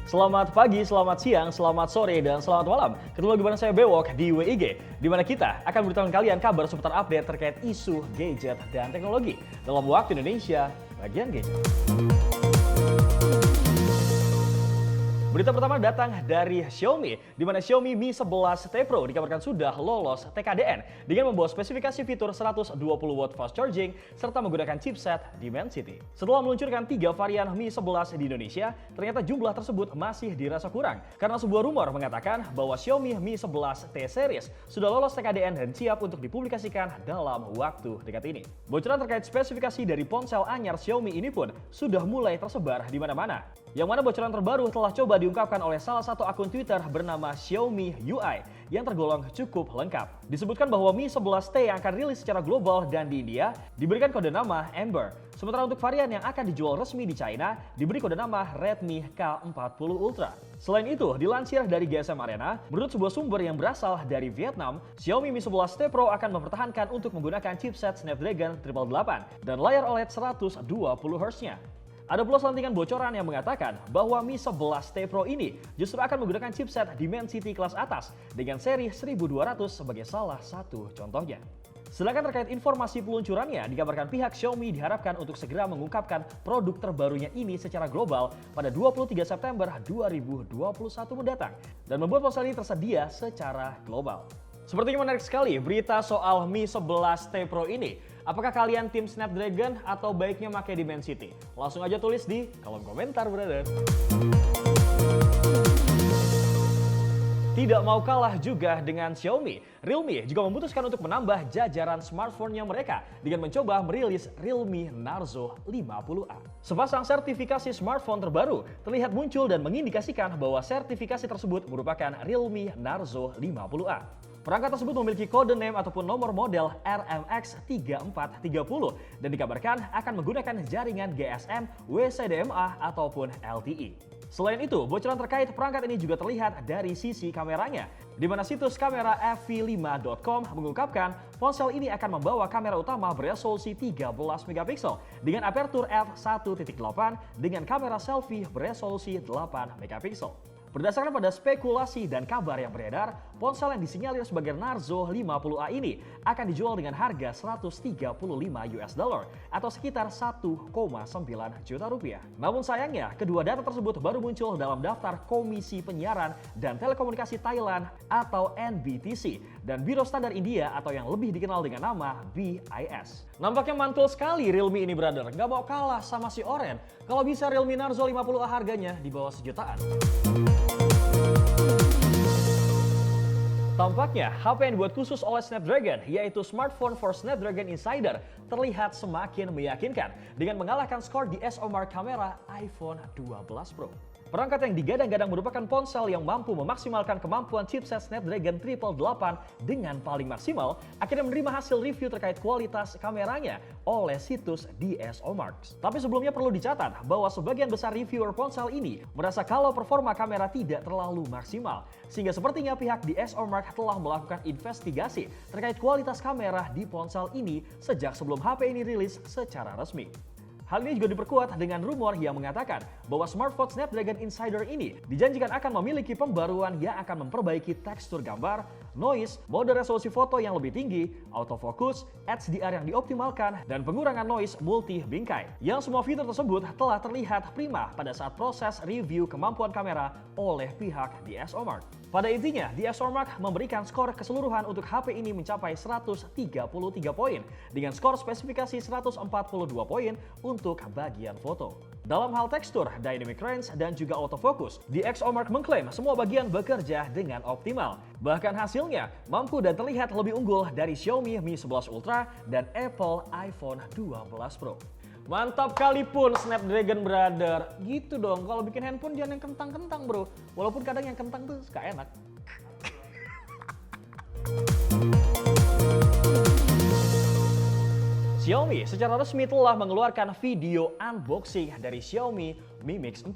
Selamat pagi, selamat siang, selamat sore, dan selamat malam. Ketemu lagi bareng saya Bewok di WIG, di mana kita akan memberitahukan kalian kabar seputar update terkait isu gadget dan teknologi dalam waktu Indonesia bagian gadget. Berita pertama datang dari Xiaomi, di mana Xiaomi Mi 11T Pro dikabarkan sudah lolos TKDN dengan membawa spesifikasi fitur 120 watt fast charging serta menggunakan chipset Dimensity. Setelah meluncurkan 3 varian Mi 11 di Indonesia, ternyata jumlah tersebut masih dirasa kurang karena sebuah rumor mengatakan bahwa Xiaomi Mi 11T series sudah lolos TKDN dan siap untuk dipublikasikan dalam waktu dekat ini. Bocoran terkait spesifikasi dari ponsel anyar Xiaomi ini pun sudah mulai tersebar di mana-mana. Yang mana bocoran terbaru telah coba diungkapkan oleh salah satu akun Twitter bernama Xiaomi UI yang tergolong cukup lengkap. Disebutkan bahwa Mi 11T yang akan rilis secara global dan di India diberikan kode nama Amber. Sementara untuk varian yang akan dijual resmi di China diberi kode nama Redmi K40 Ultra. Selain itu, dilansir dari GSM Arena, menurut sebuah sumber yang berasal dari Vietnam, Xiaomi Mi 11T Pro akan mempertahankan untuk menggunakan chipset Snapdragon 888 dan layar OLED 120 Hz-nya. Ada pula selentingan bocoran yang mengatakan bahwa Mi 11T Pro ini justru akan menggunakan chipset Dimensity kelas atas dengan seri 1200 sebagai salah satu contohnya. Sedangkan terkait informasi peluncurannya, dikabarkan pihak Xiaomi diharapkan untuk segera mengungkapkan produk terbarunya ini secara global pada 23 September 2021 mendatang dan membuat ponsel ini tersedia secara global. Sepertinya menarik sekali berita soal Mi 11T Pro ini. Apakah kalian tim Snapdragon atau baiknya pakai Dimensity? Langsung aja tulis di kolom komentar, brother. Tidak mau kalah juga dengan Xiaomi, Realme juga memutuskan untuk menambah jajaran smartphone-nya mereka dengan mencoba merilis Realme Narzo 50A. Sepasang sertifikasi smartphone terbaru terlihat muncul dan mengindikasikan bahwa sertifikasi tersebut merupakan Realme Narzo 50A. Perangkat tersebut memiliki kode name ataupun nomor model RMX3430 dan dikabarkan akan menggunakan jaringan GSM, WCDMA ataupun LTE. Selain itu, bocoran terkait perangkat ini juga terlihat dari sisi kameranya, di mana situs kamera fv5.com mengungkapkan ponsel ini akan membawa kamera utama beresolusi 13 megapiksel dengan aperture f1.8 dengan kamera selfie beresolusi 8 megapiksel. Berdasarkan pada spekulasi dan kabar yang beredar, ponsel yang disinyalir sebagai Narzo 50A ini akan dijual dengan harga 135 US dollar atau sekitar 1,9 juta rupiah. Namun sayangnya, kedua data tersebut baru muncul dalam daftar Komisi Penyiaran dan Telekomunikasi Thailand atau NBTC dan Biro Standar India atau yang lebih dikenal dengan nama BIS. Nampaknya mantul sekali Realme ini, brother. Nggak mau kalah sama si Oren. Kalau bisa Realme Narzo 50A harganya di bawah sejutaan. Tampaknya HP yang dibuat khusus oleh Snapdragon, yaitu Smartphone for Snapdragon Insider, terlihat semakin meyakinkan dengan mengalahkan skor di SOMARK kamera iPhone 12 Pro. Perangkat yang digadang-gadang merupakan ponsel yang mampu memaksimalkan kemampuan chipset Snapdragon 888 dengan paling maksimal, akhirnya menerima hasil review terkait kualitas kameranya oleh situs DxOMark. Tapi sebelumnya perlu dicatat bahwa sebagian besar reviewer ponsel ini merasa kalau performa kamera tidak terlalu maksimal, sehingga sepertinya pihak DxOMark telah melakukan investigasi terkait kualitas kamera di ponsel ini sejak sebelum HP ini rilis secara resmi. Hal ini juga diperkuat dengan rumor yang mengatakan bahwa smartphone Snapdragon Insider ini dijanjikan akan memiliki pembaruan yang akan memperbaiki tekstur gambar, noise, mode resolusi foto yang lebih tinggi, autofocus, HDR yang dioptimalkan, dan pengurangan noise multi bingkai. Yang semua fitur tersebut telah terlihat prima pada saat proses review kemampuan kamera oleh pihak DxOMark. Pada intinya, DxOMark memberikan skor keseluruhan untuk HP ini mencapai 133 poin dengan skor spesifikasi 142 poin untuk bagian foto. Dalam hal tekstur, dynamic range, dan juga autofocus, DxOMark mengklaim semua bagian bekerja dengan optimal. Bahkan hasilnya mampu dan terlihat lebih unggul dari Xiaomi Mi 11 Ultra dan Apple iPhone 12 Pro. Mantap kali pun Snapdragon, brother. Gitu dong, kalau bikin handphone jangan yang kentang-kentang, bro. Walaupun kadang yang kentang tuh suka enak. Xiaomi secara resmi telah mengeluarkan video unboxing dari Xiaomi Mi Mix 4.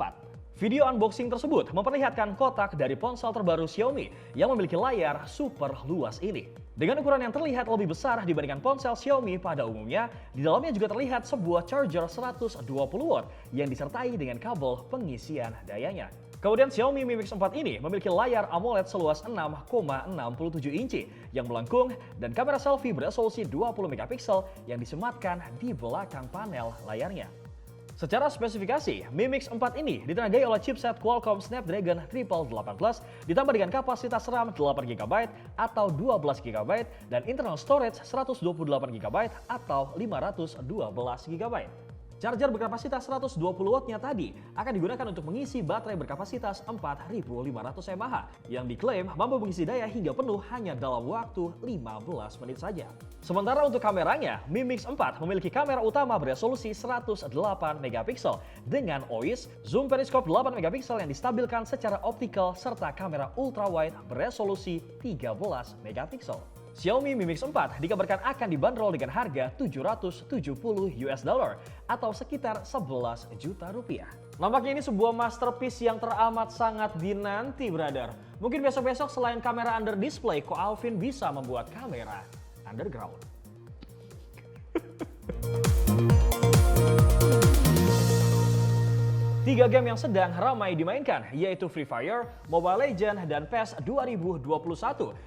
Video unboxing tersebut memperlihatkan kotak dari ponsel terbaru Xiaomi yang memiliki layar super luas ini. Dengan ukuran yang terlihat lebih besar dibandingkan ponsel Xiaomi pada umumnya, di dalamnya juga terlihat sebuah charger 120 watt yang disertai dengan kabel pengisian dayanya. Kemudian Xiaomi Mi Mix 4 ini memiliki layar AMOLED seluas 6,67 inci yang melengkung dan kamera selfie beresolusi 20 megapiksel yang disematkan di belakang panel layarnya. Secara spesifikasi, Mi Mix 4 ini ditenagai oleh chipset Qualcomm Snapdragon 888 Plus ditambah dengan kapasitas RAM 8GB atau 12GB dan internal storage 128GB atau 512GB. Charger berkapasitas 120 wattnya tadi akan digunakan untuk mengisi baterai berkapasitas 4500 mAh yang diklaim mampu mengisi daya hingga penuh hanya dalam waktu 15 menit saja. Sementara untuk kameranya, Mi Mix 4 memiliki kamera utama beresolusi 108 megapiksel dengan OIS, zoom periskop 8 megapiksel yang distabilkan secara optikal serta kamera ultrawide beresolusi 13 megapiksel. Xiaomi Mi Mix 4 dikabarkan akan dibanderol dengan harga $770 atau sekitar 11 juta rupiah. Nampaknya ini sebuah masterpiece yang teramat sangat dinanti, brother. Mungkin besok-besok selain kamera under display, Ko Alvin bisa membuat kamera underground. Tiga game yang sedang ramai dimainkan, yaitu Free Fire, Mobile Legends, dan PES 2021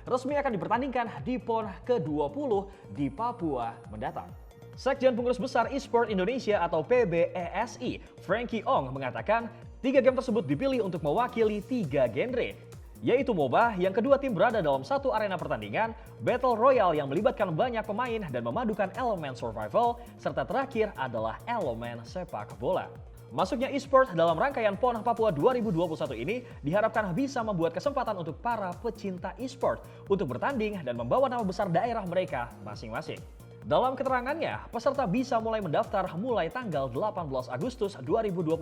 resmi akan dipertandingkan di PON ke-20 di Papua mendatang. Sekjen Pengurus Besar Esport Indonesia atau PBESI, Frankie Ong mengatakan, tiga game tersebut dipilih untuk mewakili tiga genre, yaitu MOBA yang kedua tim berada dalam satu arena pertandingan, Battle Royale yang melibatkan banyak pemain dan memadukan elemen survival, serta terakhir adalah elemen sepak bola. Masuknya e-sport dalam rangkaian PON Papua 2021 ini diharapkan bisa membuat kesempatan untuk para pecinta e-sport untuk bertanding dan membawa nama besar daerah mereka masing-masing. Dalam keterangannya, peserta bisa mulai mendaftar mulai tanggal 18 Agustus 2021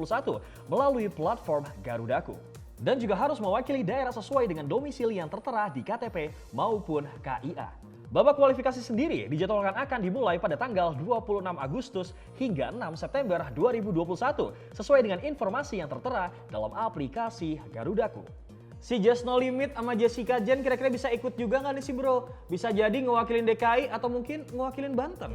melalui platform Garudaku. Dan juga harus mewakili daerah sesuai dengan domisili yang tertera di KTP maupun KIA. Babak kualifikasi sendiri dijadwalkan akan dimulai pada tanggal 26 Agustus hingga 6 September 2021 sesuai dengan informasi yang tertera dalam aplikasi Garudaku. Si Just No Limit sama Jessica Jen kira-kira bisa ikut juga nggak nih sih bro? Bisa jadi ngewakilin DKI atau mungkin ngewakilin Banten.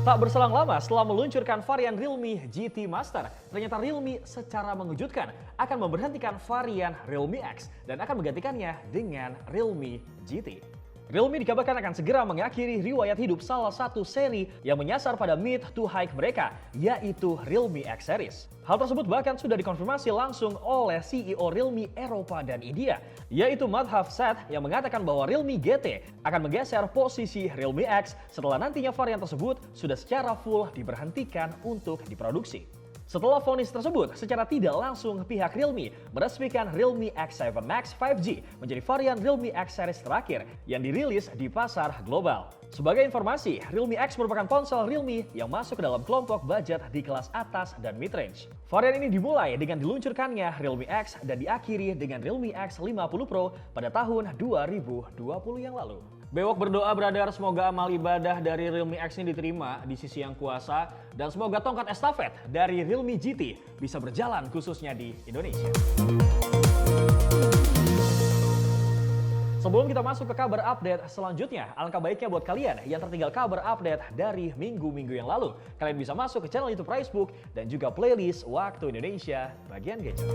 Tak berselang lama setelah meluncurkan varian Realme GT Master, ternyata Realme secara mengejutkan akan memberhentikan varian Realme X dan akan menggantikannya dengan Realme GT. Realme dikabarkan akan segera mengakhiri riwayat hidup salah satu seri yang menyasar pada mid to high mereka, yaitu Realme X Series. Hal tersebut bahkan sudah dikonfirmasi langsung oleh CEO Realme Eropa dan India, yaitu Madhav Seth yang mengatakan bahwa Realme GT akan menggeser posisi Realme X setelah nantinya varian tersebut sudah secara full diberhentikan untuk diproduksi. Setelah vonis tersebut, secara tidak langsung pihak Realme meresmikan Realme X7 Max 5G menjadi varian Realme X series terakhir yang dirilis di pasar global. Sebagai informasi, Realme X merupakan ponsel Realme yang masuk ke dalam kelompok budget di kelas atas dan mid-range. Varian ini dimulai dengan diluncurkannya Realme X dan diakhiri dengan Realme X50 Pro pada tahun 2020 yang lalu. Bewok berdoa brother, semoga amal ibadah dari Realme X ini diterima di sisi yang kuasa dan semoga tongkat estafet dari Realme GT bisa berjalan khususnya di Indonesia. Sebelum kita masuk ke kabar update selanjutnya, alangkah baiknya buat kalian yang tertinggal kabar update dari minggu-minggu yang lalu, kalian bisa masuk ke channel YouTube Ricebook dan juga playlist Waktu Indonesia bagian gadget.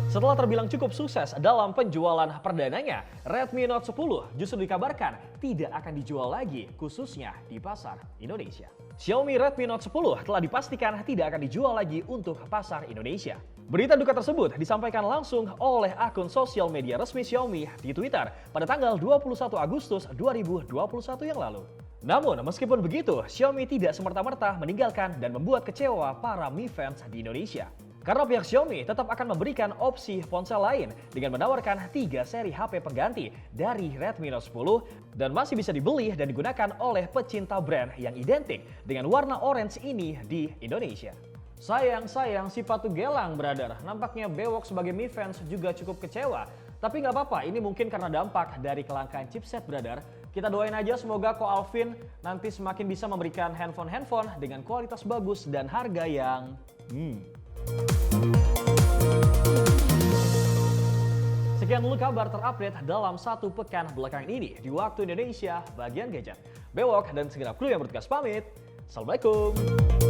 Setelah terbilang cukup sukses dalam penjualan perdananya, Redmi Note 10 justru dikabarkan tidak akan dijual lagi khususnya di pasar Indonesia. Xiaomi Redmi Note 10 telah dipastikan tidak akan dijual lagi untuk pasar Indonesia. Berita duka tersebut disampaikan langsung oleh akun sosial media resmi Xiaomi di Twitter pada tanggal 21 Agustus 2021 yang lalu. Namun, meskipun begitu, Xiaomi tidak semerta-merta meninggalkan dan membuat kecewa para Mi fans di Indonesia. Karena pihak Xiaomi tetap akan memberikan opsi ponsel lain dengan menawarkan 3 seri HP pengganti dari Redmi Note 10 dan masih bisa dibeli dan digunakan oleh pecinta brand yang identik dengan warna orange ini di Indonesia. Sayang si Patu Gelang, brother. Nampaknya Bewok sebagai Mi fans juga cukup kecewa. Tapi nggak apa-apa, ini mungkin karena dampak dari kelangkaan chipset, brother. Kita doain aja semoga Ko Alvin nanti semakin bisa memberikan handphone dengan kualitas bagus dan harga yang Sekian dulu kabar terupdate dalam satu pekan belakangan ini di Waktu Indonesia bagian gadget. Bewok dan segenap kru yang bertugas pamit. Assalamualaikum.